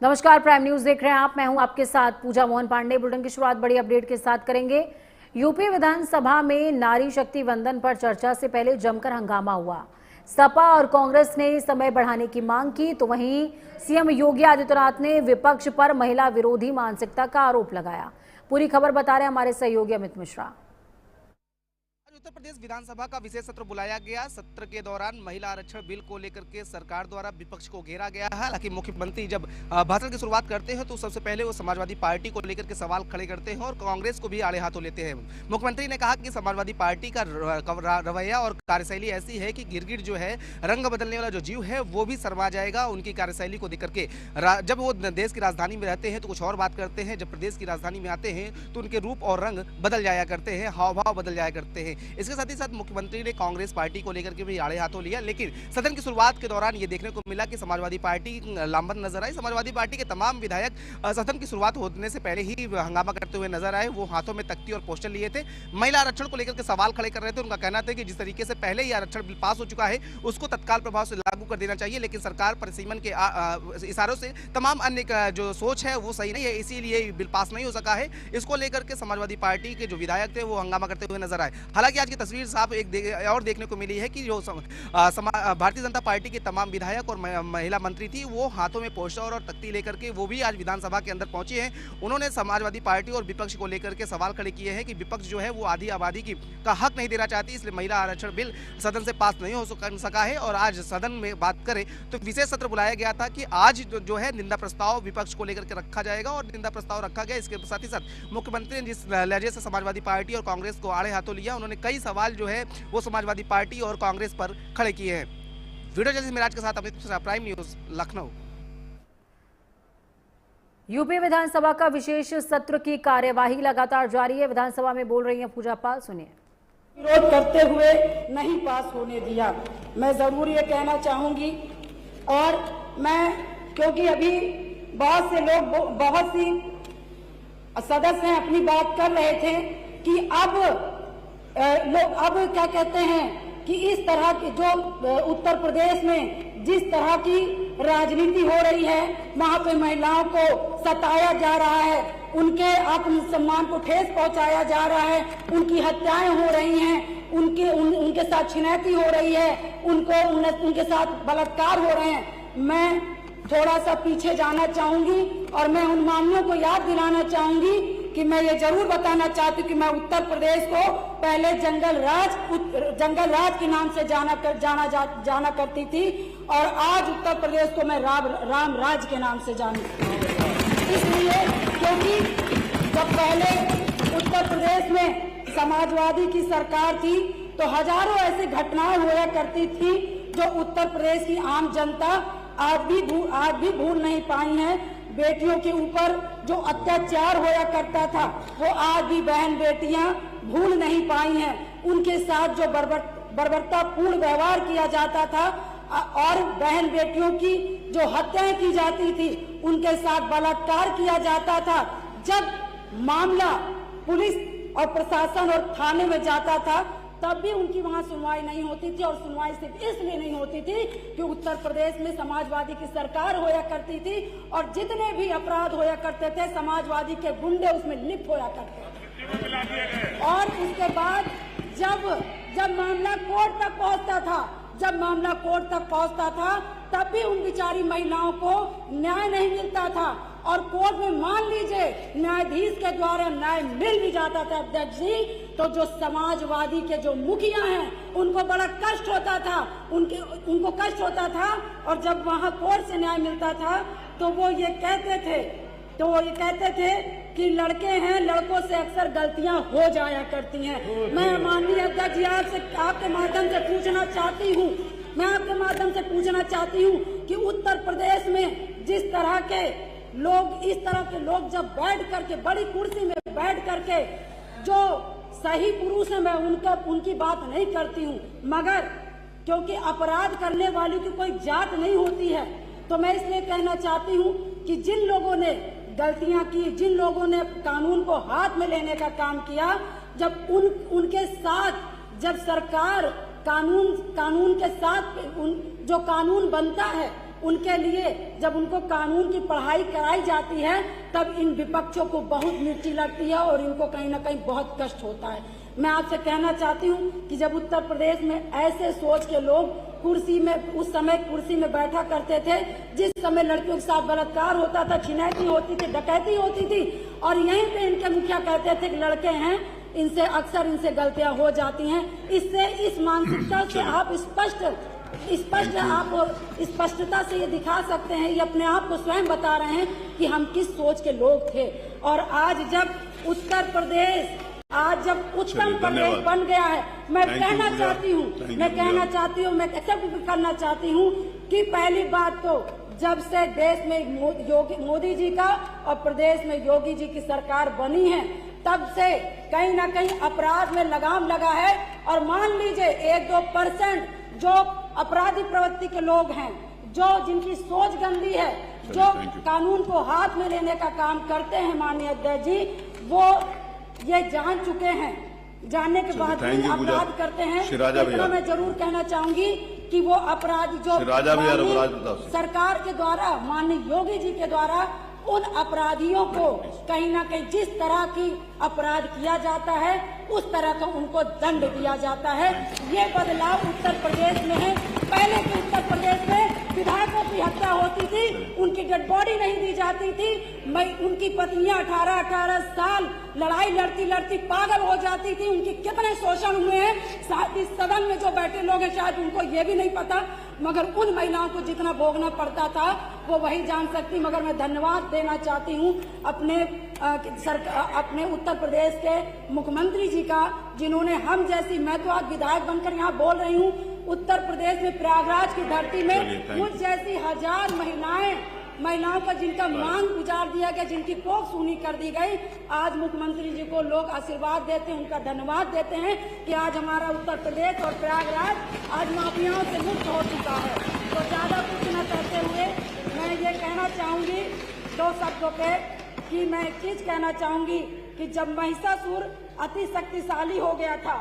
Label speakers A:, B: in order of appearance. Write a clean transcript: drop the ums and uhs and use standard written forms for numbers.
A: नमस्कार, prime news देख रहे हैं आप। मैं हूं आपके साथ पूजा मोहन पांडे। बुलेटिन की शुरुआत बड़ी अपडेट के साथ करेंगे। यूपी विधानसभा में नारी शक्ति वंदन पर चर्चा से पहले जमकर हंगामा हुआ। सपा और कांग्रेस ने समय बढ़ाने की मांग की, तो वहीं सीएम योगी आदित्यनाथ ने विपक्ष पर महिला विरोधी मानसिकता का आरोप लगाया। पूरी खबर बता रहे हैं हमारे सहयोगी अमित मिश्रा।
B: उत्तर प्रदेश विधानसभा का विशेष सत्र बुलाया गया। सत्र के दौरान महिला आरक्षण बिल को लेकर के सरकार द्वारा विपक्ष को घेरा गया है। हालांकि मुख्यमंत्री जब भाषण की शुरुआत करते हैं तो सबसे पहले वो समाजवादी पार्टी को लेकर के सवाल खड़े करते हैं और कांग्रेस को भी आड़े हाथों लेते हैं। मुख्यमंत्री ने कहा कि समाजवादी पार्टी का रवैया और कार्यशैली ऐसी है कि गिरगिट जो है, रंग बदलने वाला जो जीव है, वो भी शर्मा जाएगा उनकी कार्यशैली को देख करके। जब वो देश की राजधानी में रहते हैं तो कुछ और बात करते हैं, जब प्रदेश की राजधानी में आते हैं तो उनके रूप और रंग बदल जाया करते हैं, हाव भाव बदल जाया करते हैं। इसके साथ ही साथ मुख्यमंत्री ने कांग्रेस पार्टी को लेकर के भी आड़े हाथों लिया। लेकिन सदन की शुरुआत के दौरान ये देखने को मिला कि समाजवादी पार्टी लामबंद नजर आई। समाजवादी पार्टी के तमाम विधायक सदन की शुरुआत होने से पहले ही हंगामा करते हुए नजर आए। वो हाथों में तख्ती और पोस्टर लिए थे, महिला आरक्षण को लेकर के सवाल खड़े कर रहे थे। उनका कहना था कि जिस तरीके से पहले ही आरक्षण बिल पास हो चुका है उसको तत्काल प्रभाव से लागू कर देना चाहिए, लेकिन सरकार परिसीमन के इशारों से तमाम अन्य जो सोच है वो सही नहीं है, इसीलिए बिल पास नहीं हो सका है। इसको लेकर के समाजवादी पार्टी के जो विधायक थे वो हंगामा करते हुए नजर आए। हालांकि आज की तस्वीर साफ और देखने को मिली है कि जो भारतीय जनता पार्टी के तमाम विधायक और महिला मंत्री थी वो हाथों में पोस्टर और तख्ती लेकर के वो भी आज विधानसभा के अंदर पहुंचे हैं। उन्होंने समाजवादी पार्टी और विपक्ष को लेकर के सवाल खड़े किए हैं कि विपक्ष जो है वो आधी आबादी का हक नहीं देना चाहती, इसलिए महिला आरक्षण बिल सदन से पास नहीं हो सका है। और आज सदन में बात करें तो विशेष सत्र बुलाया गया था कि आज जो है निंदा प्रस्ताव विपक्ष को लेकर के रखा जाएगा और निंदा प्रस्ताव रखा गया। इसके साथ ही साथ मुख्यमंत्री ने जिस लहजे से समाजवादी पार्टी और कांग्रेस को आड़े हाथों लिया, उन्होंने कई सवाल जो है वो समाजवादी पार्टी और कांग्रेस पर खड़े किए हैं। वीडियो जर्नलिस्ट मिराज के साथ Amit Mishra, prime news, Lucknow.
A: UP विधानसभा का विशेष सत्र की कार्यवाही लगातार जारी है। विधानसभा में बोल रही हैं पूजा पाल, सुनिए।
C: विरोध करते हुए नहीं पास होने दिया, मैं जरूर ये कहना चाहूंगी। और मैं, क्योंकि अभी बहुत से लोग, बहुत सी सदस्य अपनी बात कर रहे थे कि अब लोग क्या कहते हैं कि इस तरह की जो उत्तर प्रदेश में जिस तरह की राजनीति हो रही है, वहां पे महिलाओं को सताया जा रहा है, उनके आत्मसम्मान को ठेस पहुंचाया जा रहा है, उनकी हत्याएं हो रही हैं, उनके साथ छिनैती हो रही है, उनके साथ बलात्कार हो रहे हैं। मैं थोड़ा सा पीछे जाना चाहूंगी और मैं उन मामलों को याद दिलाना चाहूंगी कि मैं ये जरूर बताना चाहती हूँ कि मैं उत्तर प्रदेश को पहले जंगल राज के नाम से जाना करती थी और आज उत्तर प्रदेश को मैं राम राज के नाम से जानती हूँ। इसलिए क्योंकि जब पहले उत्तर प्रदेश में समाजवादी की सरकार थी तो हजारों ऐसी घटनाएं हुआ करती थी जो उत्तर प्रदेश की आम जनता आज भी भूल नहीं पाई है। बेटियों के ऊपर जो अत्याचार होया करता था वो आज भी बहन बेटियां भूल नहीं पाई हैं। उनके साथ जो बर्बरतापूर्ण व्यवहार किया जाता था और बहन बेटियों की जो हत्याएं की जाती थी, उनके साथ बलात्कार किया जाता था। जब मामला पुलिस और प्रशासन और थाने में जाता था तब भी उनकी वहां सुनवाई नहीं होती थी। और सुनवाई सिर्फ इसलिए नहीं होती थी कि उत्तर प्रदेश में समाजवादी की सरकार होया करती थी और जितने भी अपराध होया करते थे समाजवादी के गुंडे उसमें लिप्त होया करते थे। और उसके बाद जब मामला कोर्ट तक पहुंचता था तब भी उन बिचारी महिलाओं को न्याय नहीं मिलता था। और कोर्ट में मान लीजिए न्यायाधीश के द्वारा न्याय मिल भी जाता था अध्यक्ष जी, तो जो समाजवादी के जो मुखिया हैं उनको बड़ा कष्ट होता था, उनको कष्ट होता था। और जब वहां कोर्ट से न्याय मिलता था तो वो ये कहते थे कि लड़के हैं, लड़कों से अक्सर गलतियां हो जाया करती हैं। मैं माननीय अध्यक्ष जी आपके माध्यम से पूछना चाहती हूँ कि उत्तर प्रदेश में जिस तरह के लोग जब बैठ करके बड़ी कुर्सी में बैठ करके, जो सही पुरुष है मैं उनकी बात नहीं करती हूँ, मगर क्योंकि अपराध करने वालों की कोई जात नहीं होती है, तो मैं इसलिए कहना चाहती हूँ कि जिन लोगों ने गलतियां की, जिन लोगों ने कानून को हाथ में लेने का काम किया, जब उनके साथ जब सरकार कानून के साथ जो कानून बनता है उनके लिए जब उनको कानून की पढ़ाई कराई जाती है तब इन विपक्षों को बहुत मिर्ची लगती है और इनको कहीं ना कहीं बहुत कष्ट होता है। मैं आपसे कहना चाहती हूँ कि जब उत्तर प्रदेश में ऐसे सोच के लोग कुर्सी में उस समय कुर्सी में बैठा करते थे, जिस समय लड़कियों के साथ बलात्कार होता था, छिनैती होती थी, डकैती होती थी, और यहीं पे इनके मुखिया कहते थे कि लड़के हैं, इनसे अक्सर इनसे गलतियां हो जाती हैं। इससे इस मानसिकता से आप स्पष्टता से ये दिखा सकते हैं, ये अपने आप को स्वयं बता रहे हैं कि हम किस सोच के लोग थे। और आज जब उत्तर प्रदेश उच्चतम प्रदेश बन गया है, मैं कहना चाहती हूँ, मैं एक्सेप्ट करना चाहती हूँ कि पहली बात तो जब से देश में मोदी जी का और प्रदेश में योगी जी की सरकार बनी है, तब से कहीं ना कहीं अपराध में लगाम लगा है। और मान लीजिए 1-2% जो अपराधी प्रवृत्ति के लोग हैं, जिनकी सोच गंदी है, जो कानून को हाथ में लेने का काम करते हैं, माननीय अध्यक्ष जी, वो ये जान चुके हैं, जानने के बाद भी अपराध करते हैं। इतना मैं जरूर कहना चाहूंगी कि वो अपराधी जो सरकार के द्वारा, माननीय योगी जी के द्वारा उन अपराधियों को कहीं ना कहीं जिस तरह की अपराध किया जाता है उस तरह का उनको दंड दिया जाता है। ये बदलाव उत्तर प्रदेश में है। पहले के उत्तर प्रदेश में विधायकों की हत्या होती थी, उनकी डेड बॉडी नहीं दी जाती थी, उनकी पत्नियां 18-18 साल लड़ाई लड़ती पागल हो जाती थी। उनके कितने शोषण हुए हैं, साथ इस सदन में जो बैठे लोग हैं शायद उनको ये भी नहीं पता, मगर उन महिलाओं को जितना भोगना पड़ता था वो वही जान सकती। मगर मैं धन्यवाद देना चाहती हूँ अपने उत्तर प्रदेश के मुख्यमंत्री जी का, जिन्होंने हम जैसी, मैं तो आज विधायक बनकर यहाँ बोल रही हूँ, उत्तर प्रदेश में प्रयागराज की धरती में मुझ जैसी 1000 महिलाओं का जिनका मांग गुजार दिया गया, जिनकी कोख सूनी कर दी गई, आज मुख्यमंत्री जी को लोग आशीर्वाद देते हैं, उनका धन्यवाद देते हैं कि आज हमारा उत्तर प्रदेश और प्रयागराज आज माफियाओं से मुक्त हो चुका है। तो ज्यादा कुछ न कहते हुए मैं ये कहना चाहूंगी 2 शब्दों पे कि मैं एक चीज कहना चाहूंगी कि जब महिषासुर अति शक्तिशाली हो गया था